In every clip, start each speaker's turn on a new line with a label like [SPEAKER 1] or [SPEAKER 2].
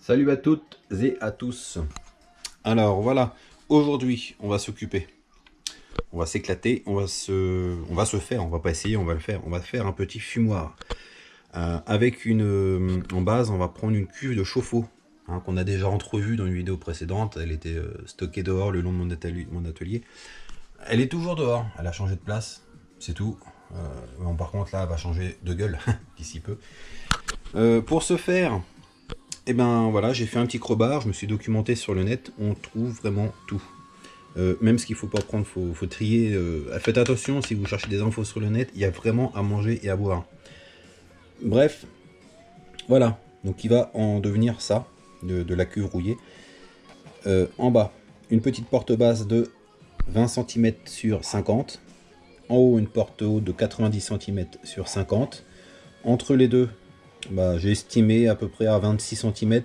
[SPEAKER 1] Salut à toutes et à tous. Alors voilà, aujourd'hui on va s'occuper, on va s'éclater, on va se faire, on va pas essayer, on va le faire, on va faire un petit fumoir. Avec en base, on va prendre une cuve de chauffe-eau qu'on a déjà entrevue dans une vidéo précédente. Elle était stockée dehors le long de mon atelier. Elle est toujours dehors, elle a changé de place, c'est tout. Bon, par contre là, elle va changer de gueule d'ici peu. Pour ce faire, et ben voilà, j'ai fait un petit crowbar, je me suis documenté sur le net, on trouve vraiment tout. Même ce qu'il faut pas prendre, faut trier. Faites attention si vous cherchez des infos sur le net, il y a vraiment à manger et à boire. Bref, voilà, donc il va en devenir ça, de la cuve rouillée. En bas, une petite porte basse de 20 cm sur 50. En haut, une porte haute de 90 cm sur 50. Entre les deux, j'ai estimé à peu près à 26 cm,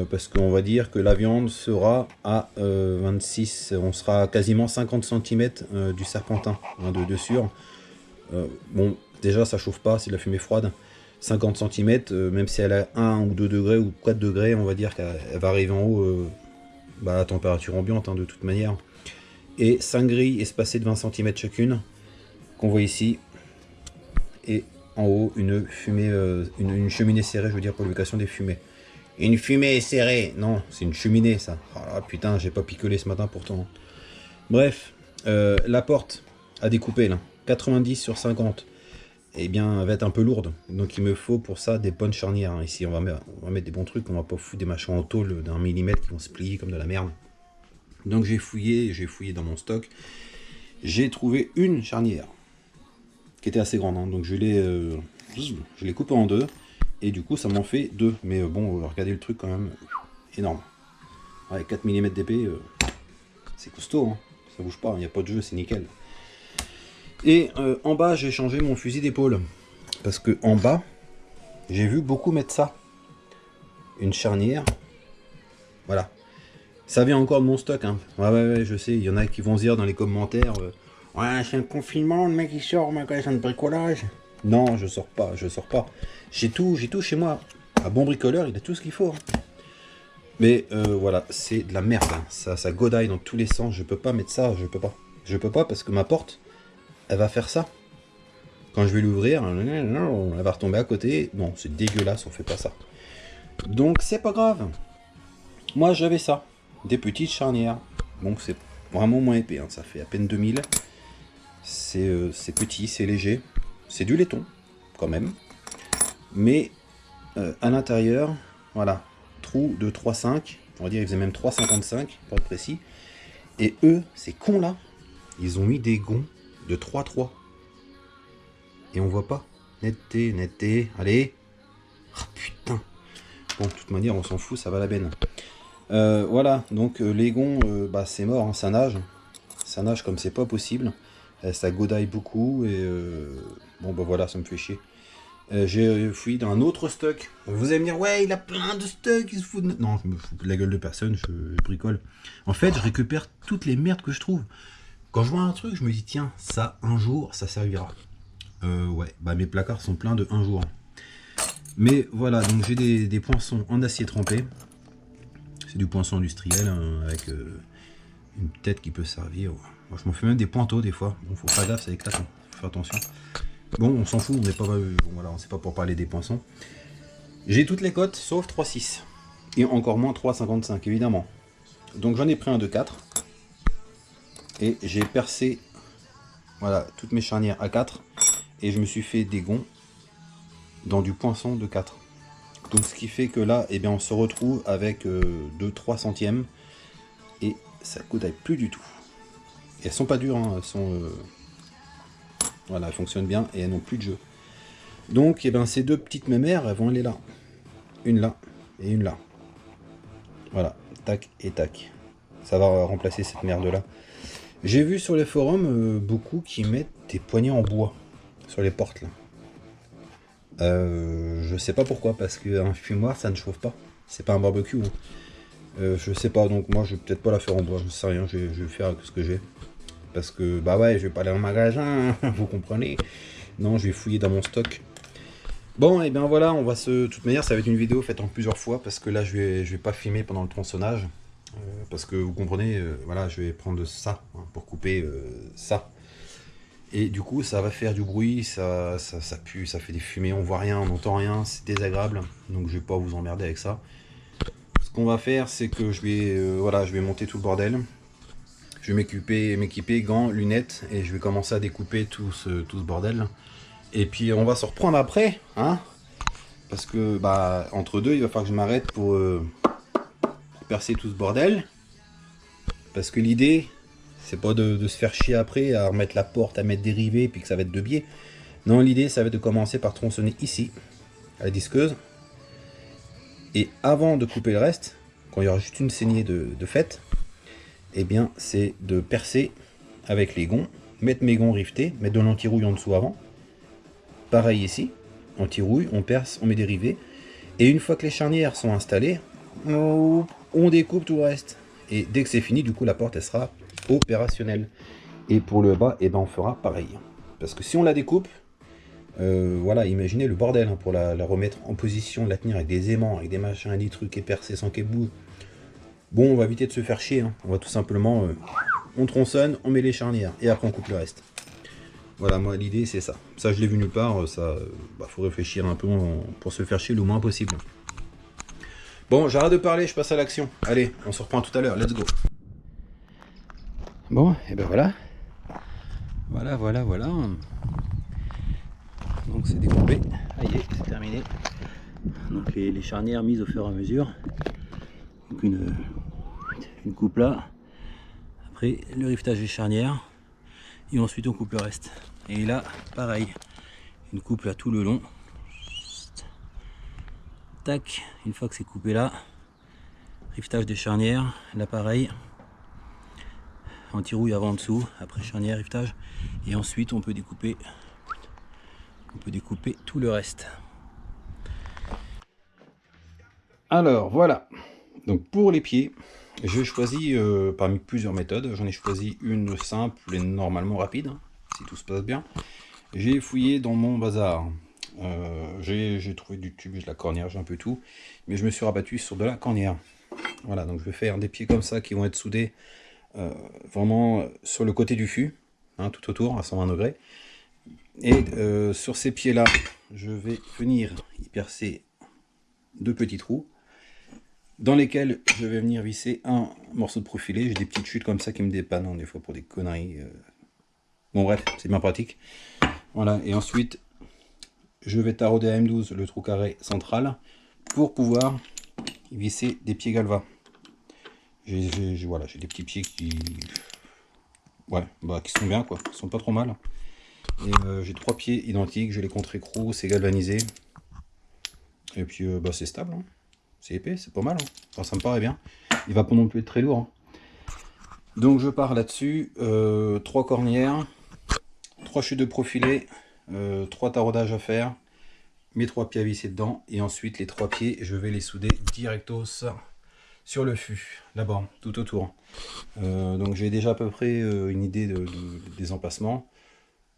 [SPEAKER 1] parce qu'on va dire que la viande sera à 26, on sera à quasiment 50 cm du serpentin de sûr. Bon, déjà ça chauffe pas, c'est de la fumée froide. 50 cm, même si elle a 1 ou 2 degrés ou 4 degrés, on va dire qu'elle va arriver en haut à température ambiante de toute manière. Et 5 grilles espacées de 20 cm chacune, qu'on voit ici. Et en haut, une fumée, une cheminée serrée, je veux dire, pour l'évocation des fumées. Une fumée serrée, non, c'est une cheminée ça. Oh, putain, j'ai pas picolé ce matin pourtant. Bref, la porte à découper là, 90 sur 50. Eh bien, elle va être un peu lourde. Donc il me faut pour ça des bonnes charnières. Ici, on va mettre des bons trucs, on va pas foutre des machins en tôle d'un millimètre qui vont se plier comme de la merde. Donc j'ai fouillé dans mon stock. J'ai trouvé une charnière qui était assez grande, donc je l'ai coupé en deux, et du coup ça m'en fait deux, mais bon, regardez le truc quand même, énorme. Ouais, 4 mm d'épée, c'est costaud, ça bouge pas, il n'y a pas de jeu, c'est nickel. Et en bas, j'ai changé mon fusil d'épaule, parce que en bas, j'ai vu beaucoup mettre ça, une charnière, voilà. Ça vient encore de mon stock, ouais, je sais, il y en a qui vont se dire dans les commentaires, ouais, c'est un confinement, le mec il sort au magasin de bricolage. Non, je sors pas. J'ai tout chez moi. Un bon bricoleur, il a tout ce qu'il faut. Mais voilà, c'est de la merde. Ça godaille dans tous les sens. Je peux pas mettre ça, je peux pas. Je peux pas parce que ma porte, elle va faire ça. Quand je vais l'ouvrir, elle va retomber à côté. Non, c'est dégueulasse, on fait pas ça. Donc c'est pas grave. Moi j'avais ça. Des petites charnières. Bon, c'est vraiment moins épais, ça fait à peine 2000. C'est petit, c'est léger, c'est du laiton quand même, mais à l'intérieur, voilà, trou de 3,5, on va dire ils faisaient même 3,55 pour être précis, et eux, ces cons là, ils ont mis des gonds de 3,3, et on voit pas, netteté, allez, oh, putain, bon de toute manière on s'en fout, ça va la benne. Voilà, donc les gonds, c'est mort, ça nage comme c'est pas possible. Ça godaille beaucoup et bon voilà, ça me fait chier. J'ai fouillé dans un autre stock. Vous allez me dire, ouais, il a plein de stocks, il se fout de... Non, je me fous de la gueule de personne, je bricole. En fait, je récupère toutes les merdes que je trouve. Quand je vois un truc, je me dis, tiens, ça, un jour, ça servira. Ouais, mes placards sont pleins de un jour. Mais voilà, donc j'ai des poinçons en acier trempé. C'est du poinçon industriel, avec une tête qui peut servir... Moi, je m'en fais même des pointeaux des fois. Bon, faut faire gaffe, ça éclate. Faut faire attention. Bon, on s'en fout, on n'est pas. Bon, voilà, c'est pas pour parler des poinçons. J'ai toutes les cotes sauf 3,6. Et encore moins 3,55, évidemment. Donc j'en ai pris un de 4. Et j'ai percé, voilà, toutes mes charnières à 4. Et je me suis fait des gonds dans du poinçon de 4. Donc ce qui fait que là, eh bien, on se retrouve avec 2-3 centièmes. Et ça godaille plus du tout. Et elles sont pas dures, elles sont... Voilà, elles fonctionnent bien et elles n'ont plus de jeu. Donc, eh ben, ces deux petites mémères, elles vont aller là. Une là et une là. Voilà, tac et tac. Ça va remplacer cette merde-là. J'ai vu sur les forums beaucoup qui mettent des poignées en bois sur les portes, là. Je sais pas pourquoi, parce qu'un fumoir, ça ne chauffe pas. C'est pas un barbecue. Je sais pas, donc moi, je vais peut-être pas la faire en bois, je sais rien, je vais faire avec ce que j'ai. Parce que, ouais, je vais pas aller en magasin, vous comprenez. Non, je vais fouiller dans mon stock. Bon, et bien voilà, on va de toute manière, ça va être une vidéo faite en plusieurs fois parce que là, je vais pas filmer pendant le tronçonnage. Parce que vous comprenez, voilà, je vais prendre ça hein, pour couper ça. Et du coup, ça va faire du bruit, ça pue, ça fait des fumées, on voit rien, on n'entend rien, c'est désagréable. Donc je vais pas vous emmerder avec ça. Ce qu'on va faire, c'est que voilà, je vais monter tout le bordel. Je vais m'équiper, gants, lunettes, et je vais commencer à découper tout ce bordel. Et puis on va se reprendre après, hein, parce que bah entre deux, il va falloir que je m'arrête pour percer tout ce bordel. Parce que l'idée, c'est pas de se faire chier après à remettre la porte, à mettre des rivets, puis que ça va être de biais. Non, l'idée, ça va être de commencer par tronçonner ici, à la disqueuse. Et avant de couper le reste, quand il y aura juste une saignée de fait, eh bien, c'est de percer avec les gonds, mettre mes gonds rivetés, mettre de l'anti-rouille en dessous avant. Pareil ici, anti-rouille, on perce, on met des rivets. Et une fois que les charnières sont installées, on découpe tout le reste. Et dès que c'est fini, du coup, la porte, elle sera opérationnelle. Et pour le bas, eh ben, on fera pareil. Parce que si on la découpe, voilà, imaginez le bordel hein, pour la remettre en position, la tenir avec des aimants, avec des machins, des trucs épercés sans qu'elle bouge. Bon, on va éviter de se faire chier. Hein. On va tout simplement, on tronçonne, on met les charnières et après on coupe le reste. Voilà, moi l'idée c'est ça. Ça je l'ai vu nulle part, ça, faut réfléchir un peu pour se faire chier le moins possible. Bon, j'arrête de parler, je passe à l'action. Allez, on se reprend tout à l'heure, let's go. Bon, et ben voilà. Voilà. Donc c'est découpé. Allez, c'est terminé. Donc les charnières mises au fur et à mesure. Donc une coupe là. Après le rivetage des charnières. Et ensuite on coupe le reste. Et là, pareil. Une coupe là tout le long. Tac, une fois que c'est coupé là, rivetage des charnières, là pareil, anti-rouille avant en dessous, après charnière, rivetage, et ensuite on peut découper tout le reste. Alors voilà, donc pour les pieds, j'ai choisi parmi plusieurs méthodes, j'en ai choisi une simple et normalement rapide, si tout se passe bien. J'ai fouillé dans mon bazar. J'ai trouvé du tube, de la cornière, j'ai un peu tout, mais je me suis rabattu sur de la cornière. Voilà, donc je vais faire des pieds comme ça qui vont être soudés vraiment sur le côté du fût, hein, tout autour à 120 degrés. Et sur ces pieds là, je vais venir y percer deux petits trous dans lesquels je vais venir visser un morceau de profilé. J'ai des petites chutes comme ça qui me dépannent hein, des fois pour des conneries. Bon bref, c'est bien pratique. Voilà, et ensuite je vais tarauder à M12 le trou carré central pour pouvoir visser des pieds galva. Voilà, j'ai des petits pieds qui sont bien quoi, qui sont pas trop mal. Et j'ai trois pieds identiques, je les contre-écrou, c'est galvanisé. Et puis c'est stable, hein. C'est épais, c'est pas mal. Hein. Enfin, ça me paraît bien. Il va pas non plus être très lourd. Hein. Donc je pars là-dessus, 3 cornières, 3 chutes de profilé. 3 taraudages à faire, mes 3 pieds à visser dedans, et ensuite les 3 pieds, je vais les souder directos sur le fût, d'abord, tout autour. Donc j'ai déjà à peu près une idée des empacements.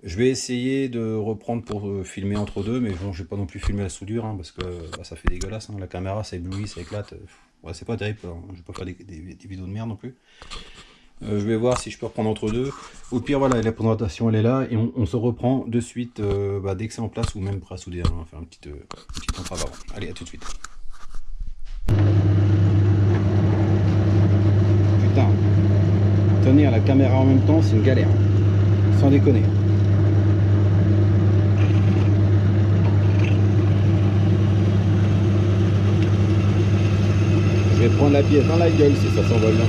[SPEAKER 1] Je vais essayer de reprendre pour filmer entre deux, mais bon, je vais pas non plus filmer la soudure, hein, parce que ça fait dégueulasse, hein. La caméra ça éblouit, ça éclate, ouais, c'est pas terrible, hein. Je vais pas faire des vidéos de merde non plus. Je vais voir si je peux reprendre entre deux. Au pire, voilà, la présentation elle est là et on se reprend de suite dès que c'est en place ou même prêt à souder. Hein, on va faire un petit entrave avant. Allez, à tout de suite. Putain, tenir la caméra en même temps, c'est une galère. Sans déconner. Je vais prendre la pièce dans la gueule si ça s'envole là.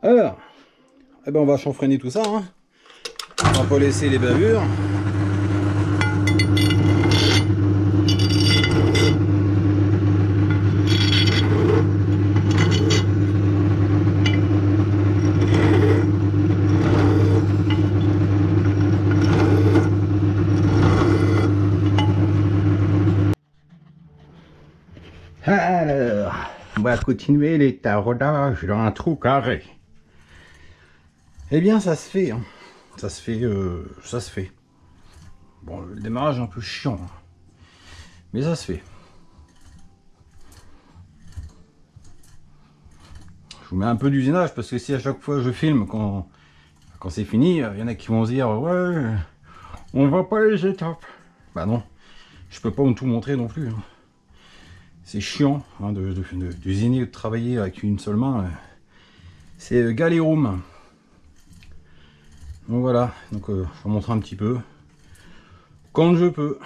[SPEAKER 1] Alors, eh ben on va chanfreiner tout ça, hein. On va pas laisser les bavures. continuer les taraudages dans un trou carré. Eh bien, ça se fait. Hein. Ça se fait. Ça se fait. Bon, le démarrage est un peu chiant. Hein. Mais ça se fait. Je vous mets un peu d'usinage parce que si à chaque fois je filme quand c'est fini, il y en a qui vont se dire ouais, on voit pas les étapes. Bah non, je peux pas tout montrer non plus. Hein. C'est chiant hein, d'usiner, de travailler avec une seule main. C'est galérum. Donc voilà, donc je vous montre un petit peu quand je peux.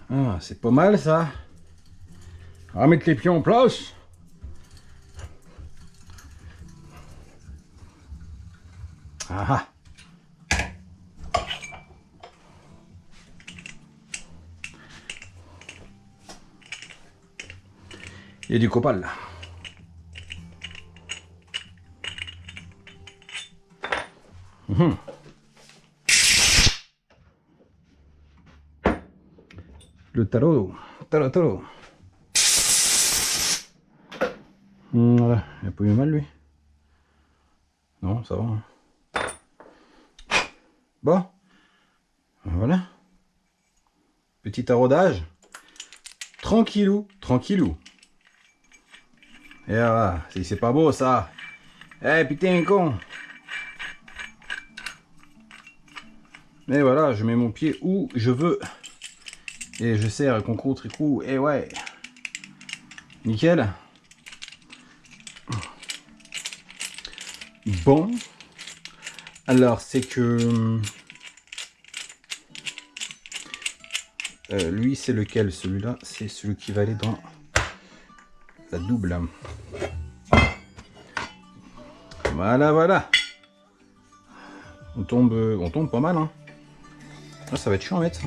[SPEAKER 1] Ah, c'est pas mal ça. On va mettre les pieds en place. Ah. Il y a du copal là. Le tarot. Tarot. Voilà, il a pas eu mal lui. Non, ça va. Hein. Bon, voilà. Petit taraudage. Tranquillou, tranquillou. Et voilà, c'est pas beau ça. Eh putain con. Et voilà, je mets mon pied où je veux. Et je serre concours tricou. Et ouais. Nickel. Bon. Alors c'est que... lui c'est lequel? Celui-là c'est celui qui va aller dans la double. Voilà. On tombe pas mal hein. Ah, ça va être chiant à mettre ça.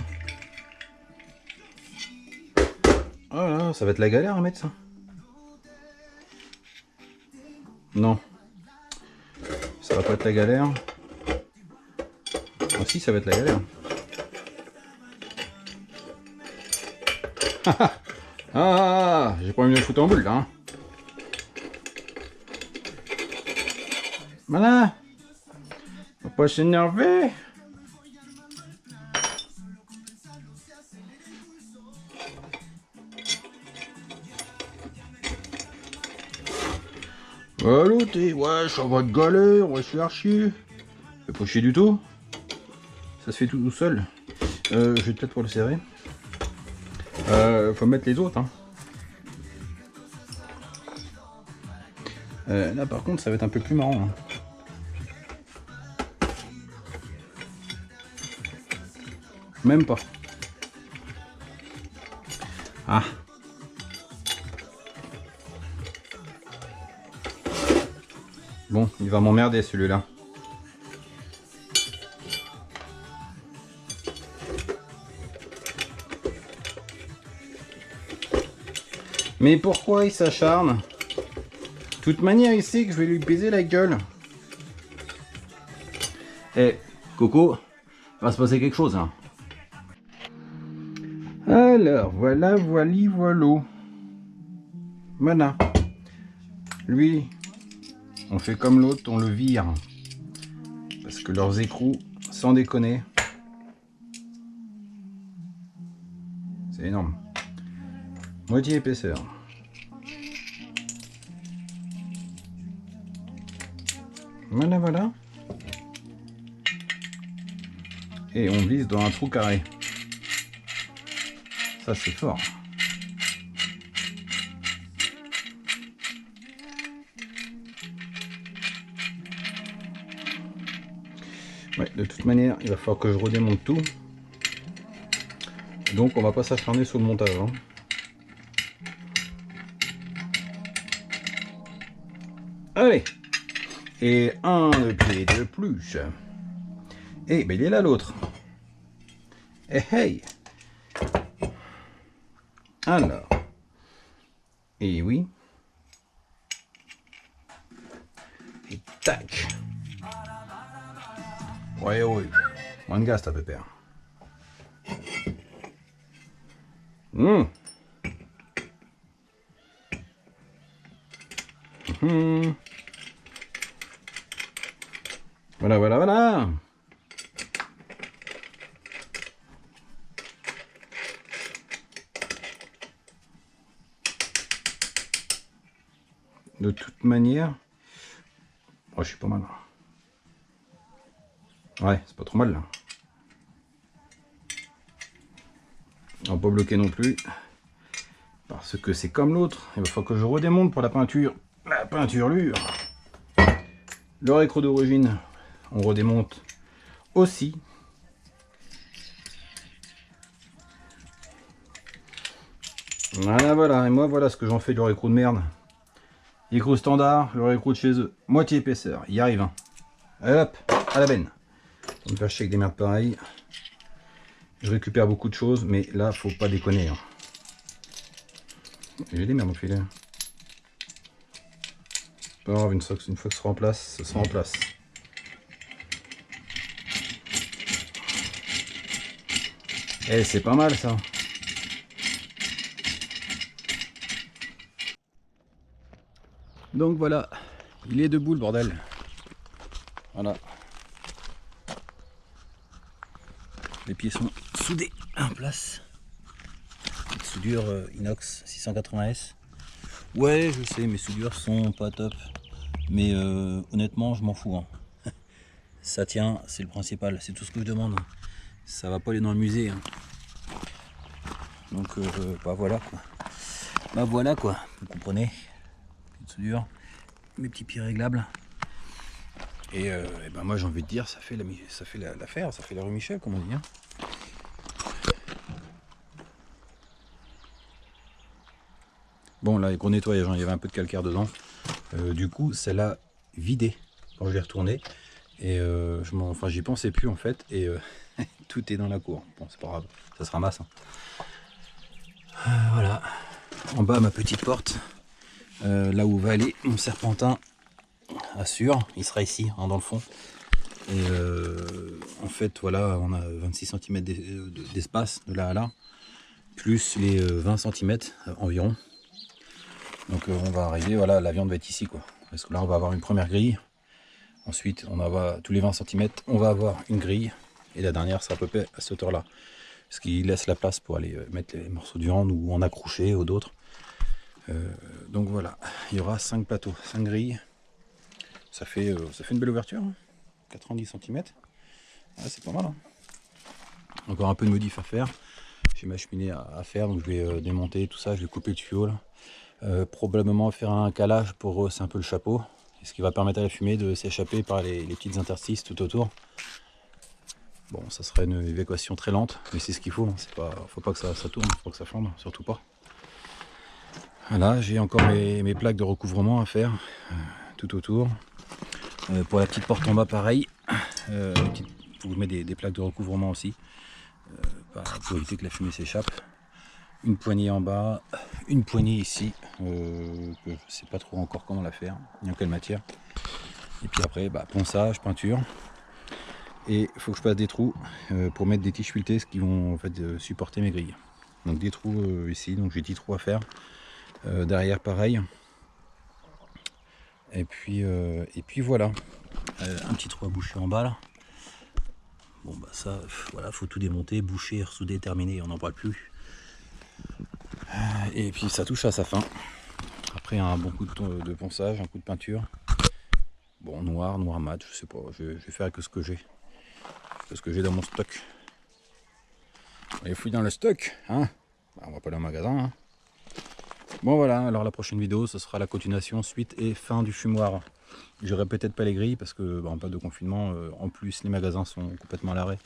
[SPEAKER 1] Voilà, ça va être la galère à mettre ça. Non. Ça va pas être la galère. Ah si, ça va être la galère. Ah, j'ai pas envie de me foutre en boule là. Hein. Voilà. Faut pas s'énerver. Allô, ouais, ça va être galère, on va se faire chier. Fais pas chier du tout. Ça se fait tout seul. Je vais peut-être pour le serrer. Faut mettre les autres. Hein. Là par contre ça va être un peu plus marrant. Hein. Même pas. Ah. Bon, il va m'emmerder celui-là. Mais pourquoi il s'acharne? De toute manière, il sait que je vais lui baiser la gueule. Eh, Coco, va se passer quelque chose. Hein. Alors, voilà. Voilà. Lui, on fait comme l'autre, on le vire. Parce que leurs écrous, sans déconner, c'est énorme. Moitié épaisseur. Voilà. Et on vise dans un trou carré. Ça c'est fort. Ouais, de toute manière, il va falloir que je redémonte tout. Donc on va pas s'acharner sur le montage. Hein. Allez. Et un pied de plus. Et ben il est là l'autre. Et hey. Alors. Et oui. Et tac. Ouais. Moins de gaz, ta pépère. Voilà, voilà, voilà. De toute manière, oh, je suis pas mal. Ouais, c'est pas trop mal là. On va pas bloquer non plus. Parce que c'est comme l'autre. Il va falloir que je redémonte pour la peinture. La peinturlure. Le récro d'origine, on redémonte aussi. Voilà, voilà. Et moi, voilà ce que j'en fais du récro de merde. Écrou standard, le récro de chez eux. Moitié épaisseur. Il y arrive. Hein. Allez, hop, à la benne. On me faire chier avec des merdes pareilles. Je récupère beaucoup de choses, mais là, faut pas déconner. Hein. J'ai des merdes au filet. Pas grave, une fois que ce sera en place, ce sera en place. Eh, c'est pas mal ça. Donc voilà, il est debout le bordel. Voilà. Les pieds sont soudés en place. Soudure inox 680S. Ouais, je sais, mes soudures sont pas top. Mais honnêtement, je m'en fous. Hein. Ça tient, c'est le principal, c'est tout ce que je demande. Ça va pas aller dans le musée. Hein. Donc, bah voilà quoi. Bah voilà quoi, vous comprenez. Petite soudure, mes petits pieds réglables. Et ben moi j'ai envie de dire, ça fait l'affaire, ça fait la rue Michel, comme on dit. Hein. Bon là, gros nettoyage, hein, il y avait un peu de calcaire dedans. Du coup, ça l'a vidé quand je l'ai retourné. Et enfin, j'y pensais plus en fait. Et tout est dans la cour. Bon, c'est pas grave, ça se ramasse. Hein. Voilà. En bas, ma petite porte. Là où va aller mon serpentin. Assure, il sera ici, hein, dans le fond. Et en fait, voilà, on a 26 cm d'espace de là à là. Plus les 20 cm environ. Donc on va arriver, voilà, la viande va être ici quoi. Parce que là on va avoir une première grille. Ensuite on va tous les 20 cm, on va avoir une grille. Et la dernière sera à peu près à cette hauteur là. Ce qui laisse la place pour aller mettre les morceaux de viande ou en accrocher ou d'autres. Donc voilà, il y aura 5 plateaux, 5 grilles. Ça fait une belle ouverture. Hein. 90 cm. Ouais, c'est pas mal. Hein. Encore un peu de modif à faire. J'ai ma cheminée à faire, donc je vais démonter tout ça, je vais couper le tuyau là. Probablement faire un calage pour rehausser un peu le chapeau, ce qui va permettre à la fumée de s'échapper par les petites interstices tout autour. Bon, ça serait une évacuation très lente, mais c'est ce qu'il faut. Hein. Faut pas que ça tourne, faut pas que ça flambe, surtout pas. Voilà, j'ai encore mes plaques de recouvrement à faire tout autour. Pour la petite porte en bas, pareil. Faut mettre des plaques de recouvrement aussi, pour éviter que la fumée s'échappe. Une poignée en bas, une poignée ici, que je sais pas trop encore comment la faire, ni en quelle matière. Et puis après, bah, ponçage, peinture. Et il faut que je passe des trous pour mettre des tiges filetées qui vont en fait supporter mes grilles. Donc des trous ici, donc j'ai 10 trous à faire. Derrière pareil. Et puis voilà. Un petit trou à boucher en bas là. Bon bah ça, voilà, faut tout démonter, boucher, ressouder, terminer, on n'en parle plus. Et puis ça touche à sa fin. Après un bon coup de ponçage, un coup de peinture. Bon, noir mat, je sais pas, je vais faire avec ce que j'ai. Ce que j'ai dans mon stock. On les fouille dans le stock, hein. Bah, on va pas aller au magasin, hein. Bon voilà, alors la prochaine vidéo, ce sera la continuation, suite et fin du fumoir. J'aurai peut-être pas les grilles parce que bah, en période de confinement, en plus les magasins sont complètement à l'arrêt.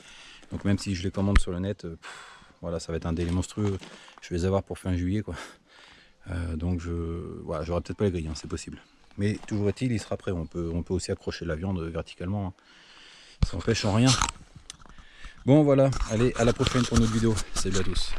[SPEAKER 1] Donc même si je les commande sur le net, voilà, ça va être un délai monstrueux. Je vais les avoir pour fin juillet quoi. Donc voilà, j'aurai peut-être pas les grilles, hein, c'est possible. Mais toujours est-il, il sera prêt. On peut aussi accrocher la viande verticalement. Hein. Ça n'empêche en rien. Bon voilà, allez, à la prochaine pour une autre vidéo. Salut à tous.